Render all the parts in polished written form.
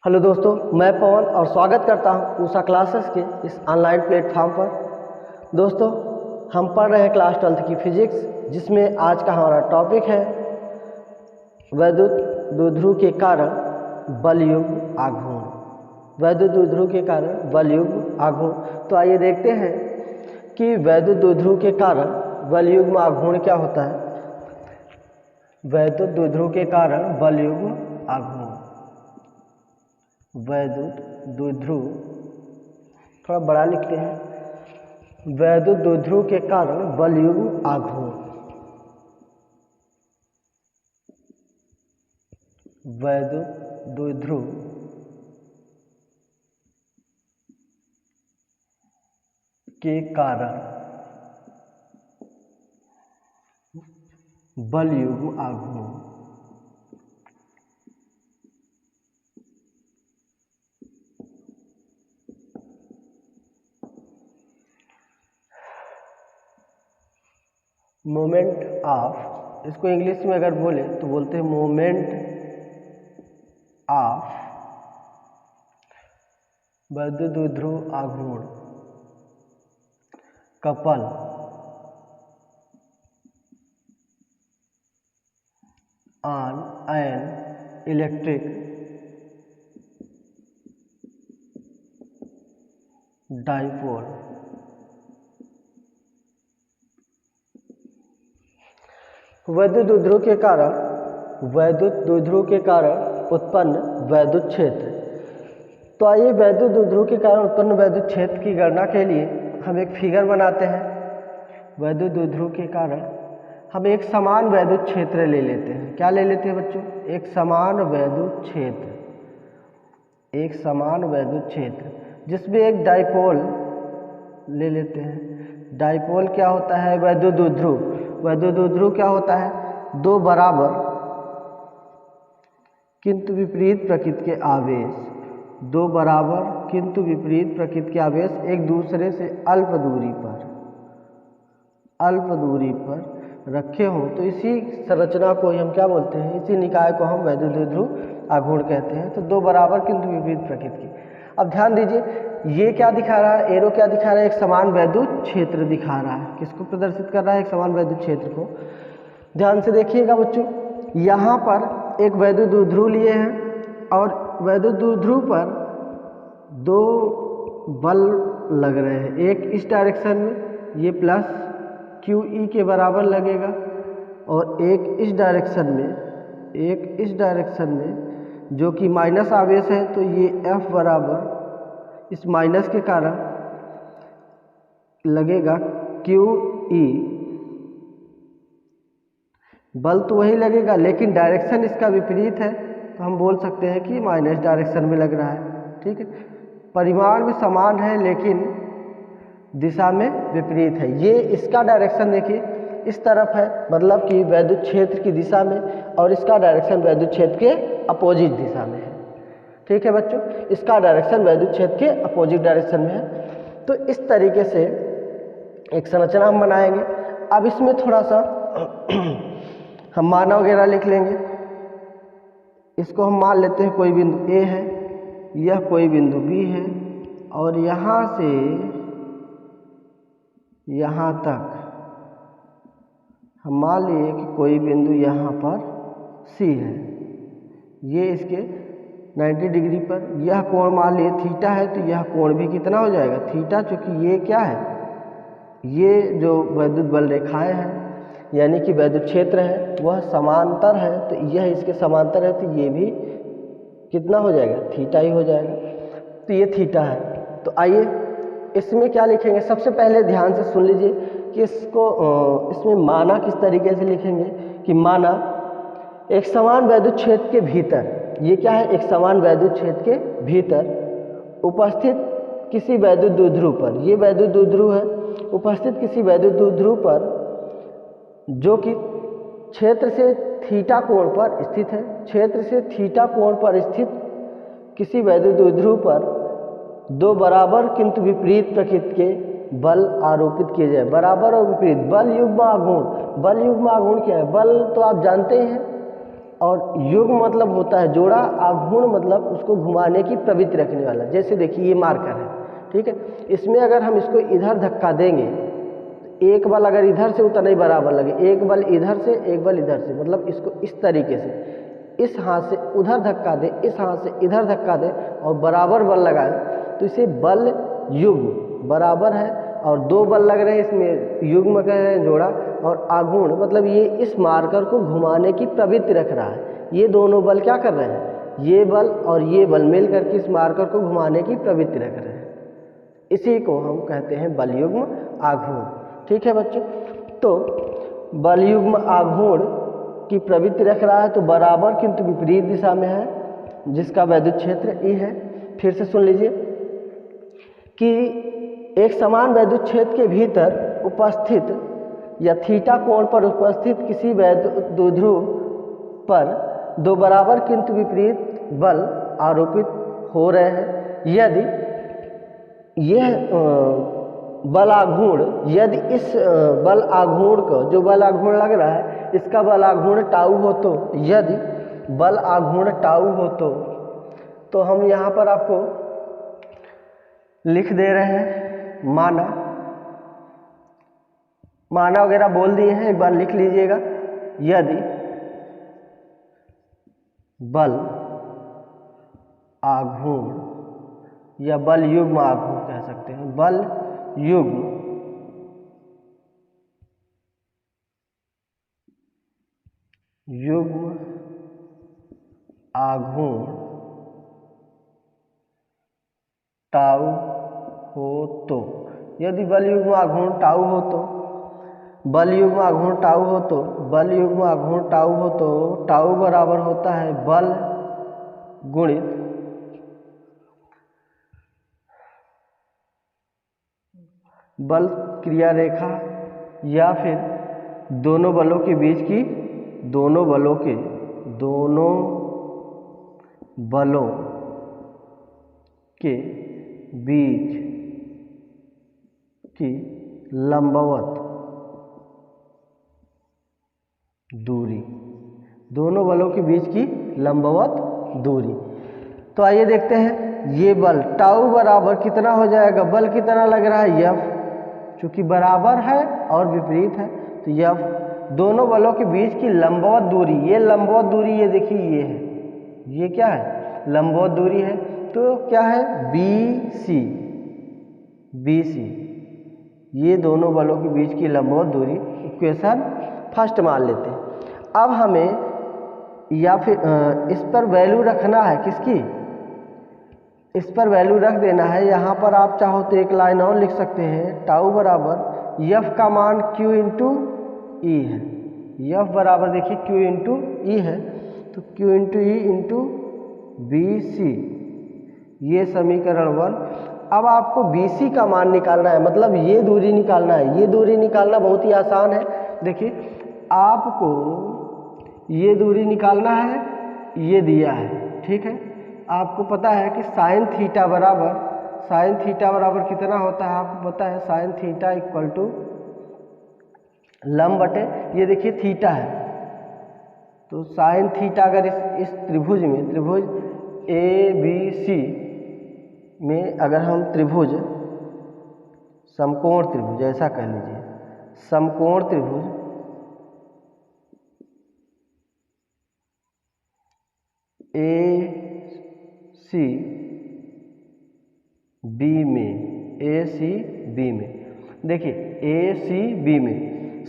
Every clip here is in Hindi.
हेलो दोस्तों, मैं पवन और स्वागत करता हूं उषा क्लासेस के इस ऑनलाइन प्लेटफॉर्म पर। दोस्तों, हम पढ़ रहे हैं क्लास 12th की फिजिक्स, जिसमें आज का हमारा टॉपिक है वैद्युत द्विध्रुव के कारण बलयुग्म आघूर्ण। वैद्युत द्विध्रुव के कारण बलयुग्म आघूर्ण। तो आइए देखते हैं कि वैद्युत द्विध्रुव के कारण बलयुग्म आघूर्ण क्या होता है। वैद्युत द्विध्रुव के कारण बलयुग्म आघूर्ण। वैद्युत द्विध्रुव, थोड़ा बड़ा लिखते हैं, वैद्युत द्विध्रुव के कारण बलयुग्म आघूर्ण। वैद्युत द्विध्रुव के कारण बलयुग्म आघूर्ण। मोमेंट ऑफ, इसको इंग्लिश में अगर बोले तो बोलते हैं मोमेंट ऑफ वैद्युत द्विध्रुव आघूर्ण couple on an electric dipole. वैद्युत द्विध्रुव के कारण उत्पन्न वैद्युत क्षेत्र। तो आइए वैद्युत द्विध्रुव के कारण उत्पन्न वैद्युत क्षेत्र की गणना के लिए हम एक फिगर बनाते हैं। वैद्युत द्विध्रुव के कारण हम एक समान वैद्युत क्षेत्र ले लेते हैं। क्या ले लेते हैं बच्चों? एक समान वैद्युत क्षेत्र। एक समान वैद्युत क्षेत्र जिसमें एक डाइपोल ले लेते हैं। डाइपोल क्या होता है? वैद्युत द्विध्रुव। वैद्युत द्विध्रुव क्या होता है? दो बराबर किंतु विपरीत प्रकृति के आवेश, दो बराबर किंतु विपरीत प्रकृति के आवेश एक दूसरे से अल्प दूरी पर रखे हों तो इसी संरचना को हम क्या बोलते हैं? इसी निकाय को हम वैद्युत द्विध्रुव आघूर्ण कहते हैं। तो दो बराबर किंतु विपरीत प्रकृति की। अब ध्यान दीजिए, ये क्या दिखा रहा है? एरो क्या दिखा रहा है? एक समान वैद्युत क्षेत्र दिखा रहा है। किसको प्रदर्शित कर रहा है? एक समान वैद्युत क्षेत्र को। ध्यान से देखिएगा बच्चों, यहाँ पर एक वैद्युत द्विध्रुव लिए हैं और वैद्युत द्विध्रुव पर दो बल लग रहे हैं। एक इस डायरेक्शन में, ये प्लस QE के बराबर लगेगा, और एक इस डायरेक्शन में जो कि माइनस आवेश है, तो ये F बराबर इस माइनस के कारण लगेगा QE। बल तो वही लगेगा लेकिन डायरेक्शन इसका विपरीत है, तो हम बोल सकते हैं कि माइनस डायरेक्शन में लग रहा है। ठीक है, परिमाण में समान है लेकिन दिशा में विपरीत है। ये इसका डायरेक्शन देखिए इस तरफ है, मतलब कि वैद्युत क्षेत्र की दिशा में, और इसका डायरेक्शन वैद्युत क्षेत्र के अपोजिट दिशा में है। ठीक है बच्चों, इसका डायरेक्शन वैद्युत क्षेत्र के अपोजिट डायरेक्शन में है। तो इस तरीके से एक संरचना हम बनाएंगे। अब इसमें थोड़ा सा हम माना वगैरह लिख लेंगे। इसको हम मान लेते हैं कोई बिंदु A है, यह कोई बिंदु B है, और यहाँ से यहाँ तक हम मान लिए कि कोई बिंदु यहाँ पर C है। ये इसके 90 डिग्री पर, यह कोण मान लिए थीटा है, तो यह कोण भी कितना हो जाएगा? थीटा। चूँकि ये क्या है? ये जो वैद्युत बल रेखाएं हैं यानी कि वैद्युत क्षेत्र है वह समांतर है, तो यह इसके समांतर है, तो ये भी कितना हो जाएगा? थीटा ही हो जाएगा। तो ये थीटा है। तो आइए इसमें क्या लिखेंगे? सबसे पहले ध्यान से सुन लीजिए कि इसमें माना किस तरीके से लिखेंगे कि माना एक समान वैद्युत क्षेत्र के भीतर, ये क्या है? एक समान वैद्युत क्षेत्र के भीतर उपस्थित किसी वैद्युत द्विध्रुव पर, ये वैद्युत द्विध्रुव है, उपस्थित किसी वैद्युत द्विध्रुव पर जो कि क्षेत्र से थीटा कोण पर स्थित है, क्षेत्र से थीटा कोण पर स्थित किसी वैद्युत द्विध्रुव पर दो बराबर किंतु विपरीत प्रकृति के बल आरोपित किए जाए। बराबर और विपरीत बल युग्म आघूर्ण। बल युग्म आघूर्ण क्या है? बल तो आप जानते ही हैं, और युग्म मतलब होता है जोड़ा, आघूर्ण मतलब उसको घुमाने की प्रवृत्ति रखने वाला। जैसे देखिए ये मार्कर है, ठीक है, इसमें अगर हम इसको इधर धक्का देंगे, एक बल अगर इधर से उतना ही बराबर लगे, एक बल इधर से एक बल इधर से, मतलब इसको इस तरीके से इस हाथ से उधर धक्का दे, इस हाथ से इधर धक्का दे और बराबर बल लगाए, तो इसे बल युग्म बराबर है। और दो बल लग रहे हैं, इसमें युग्म कह रहे हैं जोड़ा, और आघूर्ण मतलब ये इस मार्कर को घुमाने की प्रवृत्ति रख रहा है। ये दोनों बल क्या कर रहे हैं, ये बल और ये बल मिल करके इस मार्कर को घुमाने की प्रवृत्ति रख रहे हैं। इसी को हम कहते हैं बल युग्म आघूर्ण। ठीक है बच्चों, तो बल युग्म आघूर्ण की प्रवृत्ति रख रहा है तो बराबर किंतु विपरीत दिशा में है, जिसका वैद्युत क्षेत्र E है। फिर से सुन लीजिए कि एक समान वैद्युत क्षेत्र के भीतर उपस्थित या थीटा कोण पर उपस्थित किसी वैद्युत द्विध्रुव पर दो बराबर किंतु विपरीत बल आरोपित हो रहे हैं। यदि यह बल आघूर्ण, यदि इस बल आघूर्ण का जो बल आघूर्ण लग रहा है इसका बल आघूर्ण टाउ हो, तो यदि बल आघूर्ण टाउ हो तो हम यहाँ पर आपको लिख दे रहे हैं माना वगैरह बोल दिए हैं, एक बार लिख लीजिएगा। यदि बल आघूर्ण या बल युग्म आघूर्ण कह सकते हैं, बल युग्म आघूर्ण टाउ हो तो, यदि बल युग्म आघूर्ण टाउ हो तो, बल युग्म आघूर्ण टाउ हो तो, बल युग्म आघूर्ण टाउ हो तो टाउ बराबर होता है बल गुणित बल क्रिया रेखा, या फिर दोनों बलों के बीच की दोनों बलों के बीच की लंबवत दूरी, दोनों बलों के बीच की लंबवत दूरी। तो आइए देखते हैं, ये बल टाउ बराबर कितना हो जाएगा, बल कितना लग रहा है F, चूंकि बराबर है और विपरीत है तो F दोनों बलों के बीच की लंबवत दूरी, ये लंबवत दूरी ये देखिए ये है, ये क्या है लंबवत दूरी है, तो क्या है BC, ये दोनों बलों के बीच की लंबवत दूरी इक्वेशन फर्स्ट मान लेते हैं। अब हमें या फिर इस पर वैल्यू रखना है, किसकी, इस पर वैल्यू रख देना है। यहाँ पर आप चाहो तो एक लाइन और लिख सकते हैं, टाउ बराबर F का मान Q इंटू E है, F बराबर देखिए Q इंटू E है, तो Q into E into BC, ये समीकरण 1। अब आपको BC का मान निकालना है, मतलब ये दूरी निकालना है। ये दूरी निकालना बहुत ही आसान है। देखिए आपको ये दूरी निकालना है, ये दिया है, ठीक है। आपको पता है कि साइन थीटा बराबर कितना होता है, आपको पता है साइन थीटा इक्वल टू लंब बटे, ये देखिए थीटा है, तो साइन थीटा अगर इस त्रिभुज में, त्रिभुज ABC में अगर हम त्रिभुज समकोण त्रिभुज ऐसा कह लीजिए, समकोण त्रिभुज ACB में देखिए ACB में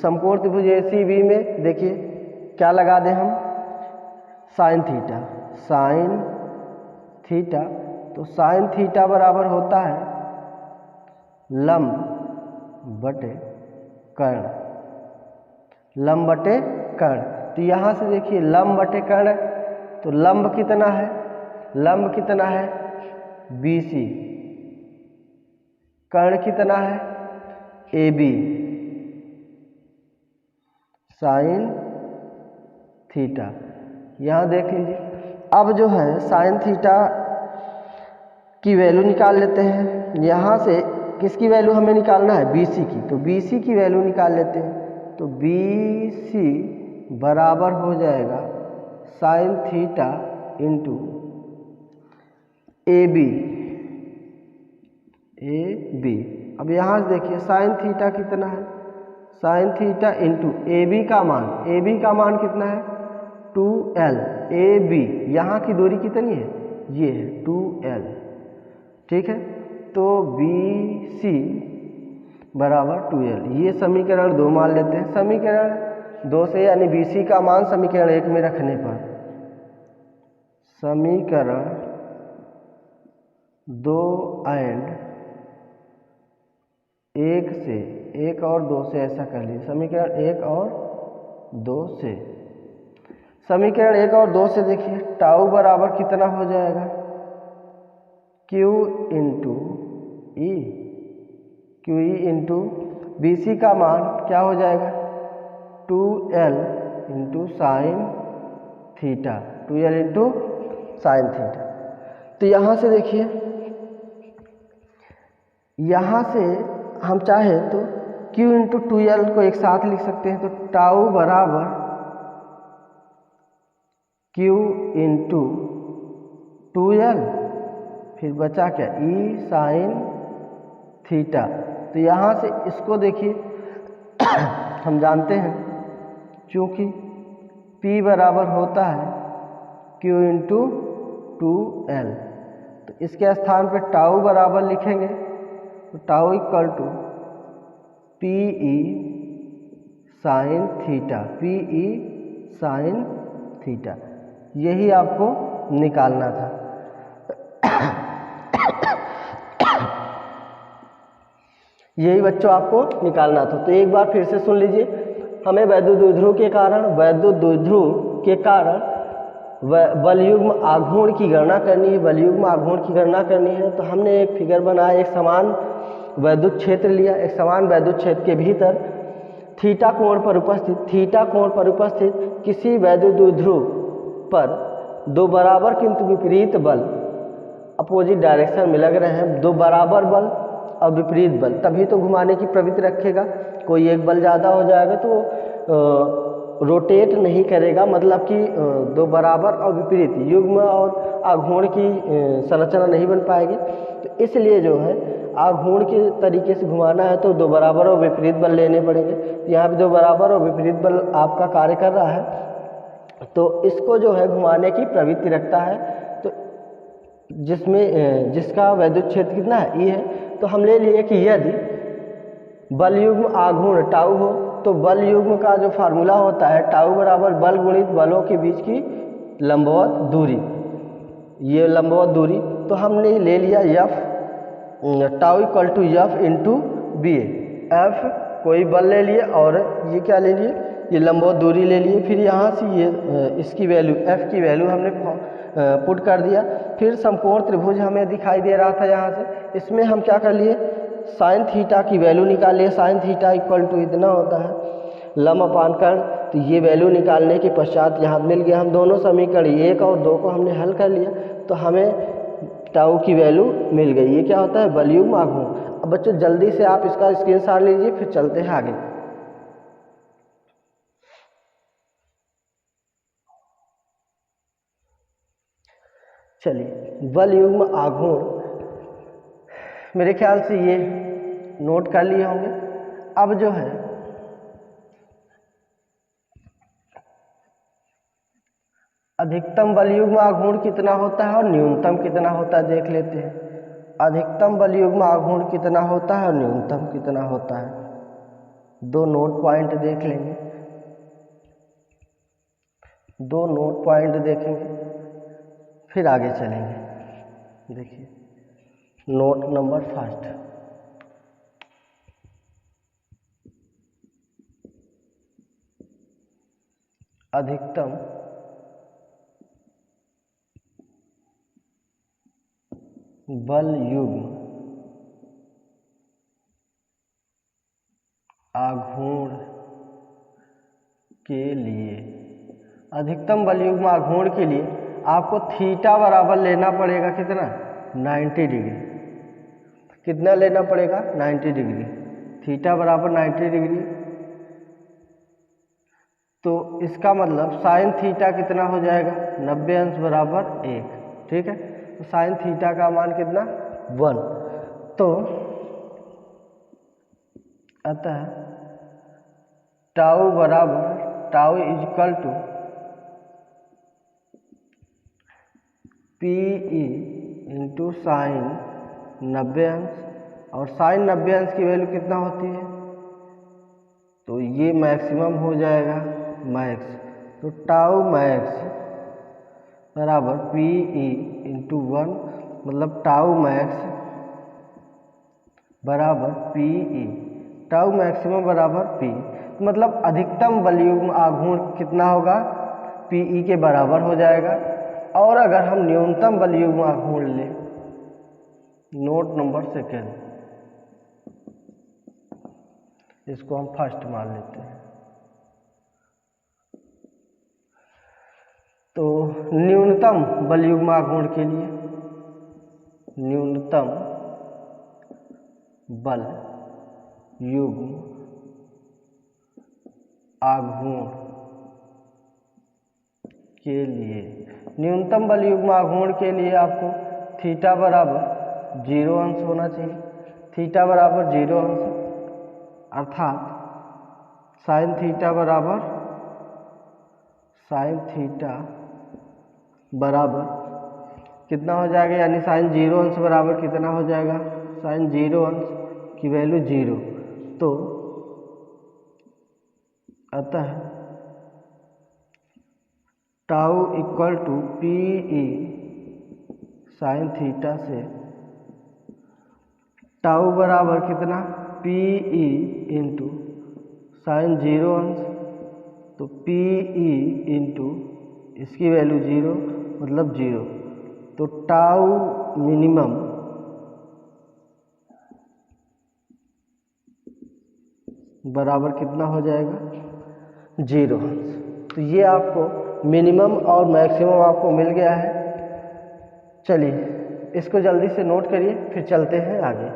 समकोण त्रिभुज ACB में देखिए क्या लगा दें हम, साइन थीटा, तो साइन थीटा बराबर होता है लंब बटे कर्ण, तो यहाँ से देखिए लंब बटे कर्ण, तो लंब कितना है BC, कर्ण कितना है AB, साइन थीटा, यहाँ देख लीजिए। अब जो है साइन थीटा की वैल्यू निकाल लेते हैं, यहाँ से किसकी वैल्यू हमें निकालना है BC की, तो BC की वैल्यू निकाल लेते हैं, तो BC बराबर हो जाएगा sine theta into A B. अब यहाँ से देखिए साइन थीटा कितना है, sine theta into A B का मान कितना है 2l। ए बी यहाँ की दूरी कितनी है, ये है 2l, ठीक है। तो बी सी बराबर 2l, ये समीकरण 2 मान लेते हैं। समीकरण 2 से यानी बी सी का मान समीकरण 1 में रखने पर समीकरण 2 एंड 1 से, 1 और 2 से ऐसा कर लीजिए, समीकरण 1 और 2 से, समीकरण 1 और 2 से देखिए टाउ बराबर कितना हो जाएगा Q into E, Q E into B C का मान क्या हो जाएगा 2l into sine theta, 2l into sine theta. तो यहाँ से देखिए, यहाँ से हम चाहे तो Q इंटू 2l को एक साथ लिख सकते हैं। तो टाउ बराबर Q इंटू 2l, फिर बचा क्या ई साइन थीटा। तो यहाँ से इसको देखिए हम जानते हैं क्योंकि P बराबर होता है Q इंटू 2l, तो इसके स्थान पे टाउ बराबर लिखेंगे, तो tau equal to P E sine theta, P E sine theta, यही आपको निकालना था। यही बच्चों आपको निकालना था। तो एक बार फिर से सुन लीजिए, हमें वैद्युत द्विध्रुव के कारण बलयुग्म आघूर्ण की गणना करनी है, बलयुग्म आघूर्ण की गणना करनी है। तो हमने एक फिगर बनाया, एक समान वैद्युत क्षेत्र लिया, एक समान वैद्युत क्षेत्र के भीतर थीटा कोण पर उपस्थित किसी वैद्युत द्विध्रुव पर दो बराबर किंतु विपरीत बल अपोजिट डायरेक्शन में लग रहे हैं, दो बराबर बल और विपरीत बल, तभी तो घुमाने की प्रवृत्ति रखेगा। कोई एक बल ज़्यादा हो जाएगा तो रोटेट नहीं करेगा, मतलब कि दो बराबर और विपरीत युग्म और आघूर्ण की संरचना नहीं बन पाएगी। तो इसलिए जो है आघूर्ण के तरीके से घुमाना है तो दो बराबर और विपरीत बल लेने पड़ेंगे। यहाँ पे दो बराबर और विपरीत बल आपका कार्य कर रहा है, तो इसको जो है घुमाने की प्रवृत्ति रखता है। तो जिसका वैद्युत क्षेत्र कितना है ई है, तो हम ले लिए कि यदि बल युग्म आघूर्ण टाउ हो तो बल युग्म का जो फार्मूला होता है टाउ बराबर बल गुणित बलों के बीच की लंबवत दूरी, ये लंबवत दूरी। तो हमने ले लिया F, tau equal to F into B A. F कोई बल ले लिए और ये क्या ले लिए, ये लंबवत दूरी ले लिए। फिर यहाँ से ये इसकी वैल्यू एफ की वैल्यू हमने पुट कर दिया। फिर समकोण त्रिभुज हमें दिखाई दे रहा था यहाँ से, इसमें हम क्या कर लिए साइन थीटा की वैल्यू निकाल लिए। साइन थीटा इक्वल टू इतना होता है लम अपान कर्ण। तो ये वैल्यू निकालने के पश्चात यहाँ मिल गया, हम दोनों समीकरण 1 और 2 को हमने हल कर लिया, तो हमें टाउ की वैल्यू मिल गई। ये क्या होता है बलयुग्म आघूर्ण। अब बच्चों जल्दी से आप इसका स्क्रीनशॉट लीजिए, फिर चलते हैं आगे। चलिए बलयुग्म आघूर्ण मेरे ख्याल से ये नोट कर लिए होंगे। अब जो है अधिकतम बलयुग्म आघूर्ण कितना होता है और न्यूनतम कितना होता है देख लेते हैं। अधिकतम बलयुग्म आघूर्ण कितना होता है और न्यूनतम कितना होता है, दो नोट पॉइंट देख लेंगे, दो नोट पॉइंट देखेंगे, फिर आगे चलेंगे। देखिए नोट नंबर फर्स्ट, अधिकतम बलयुग्म आघूर्ण के लिए, अधिकतम बलयुग्म आघूर्ण के लिए आपको थीटा बराबर लेना पड़ेगा कितना 90 डिग्री। कितना लेना पड़ेगा 90 डिग्री, थीटा बराबर 90 डिग्री। तो इसका मतलब साइन थीटा कितना हो जाएगा, 90 अंश बराबर 1, ठीक है। तो साइन थीटा का मान कितना, 1। तो अतः टाउ बराबर tau equal to P E into sine 90 अंश, और साइन 90 अंश की वैल्यू कितना होती है, तो ये मैक्सिमम हो जाएगा मैक्स। तो टाउ मैक्स बराबर पी ई इंटू 1, मतलब टाउ मैक्स बराबर पी ई, टाउ मैक्सिमम बराबर पी, मतलब अधिकतम बलयुग्म आघूर्ण कितना होगा, पी ई के बराबर हो जाएगा। और अगर हम न्यूनतम बलयुग्म आघूर्ण लें, नोट नंबर 2, इसको हम फर्स्ट मान लेते हैं। तो न्यूनतम बलयुग्म आघूर्ण के लिए, न्यूनतम बल युग्म आघूर्ण के लिए, न्यूनतम बल युग्म आघूर्ण के लिए आपको थीटा बराबर 0 अंश होना चाहिए। थीटा बराबर 0 अंश, अर्थात साइन थीटा बराबर कितना हो जाएगा, यानी साइन 0 अंश बराबर कितना हो जाएगा, साइन 0 अंश की वैल्यू 0। तो अतः tau equal to P E sine theta से टाउ बराबर कितना, पी ई इंटू साइन 0 अंश, तो पी ई इंटू इसकी वैल्यू 0, मतलब 0। तो टाउ मिनिमम बराबर कितना हो जाएगा, 0 अंश। तो ये आपको मिनिमम और मैक्सिमम आपको मिल गया है। चलिए इसको जल्दी से नोट करिए, फिर चलते हैं आगे।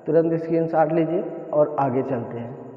तुरंत स्क्रीनशॉट लीजिए और आगे चलते हैं।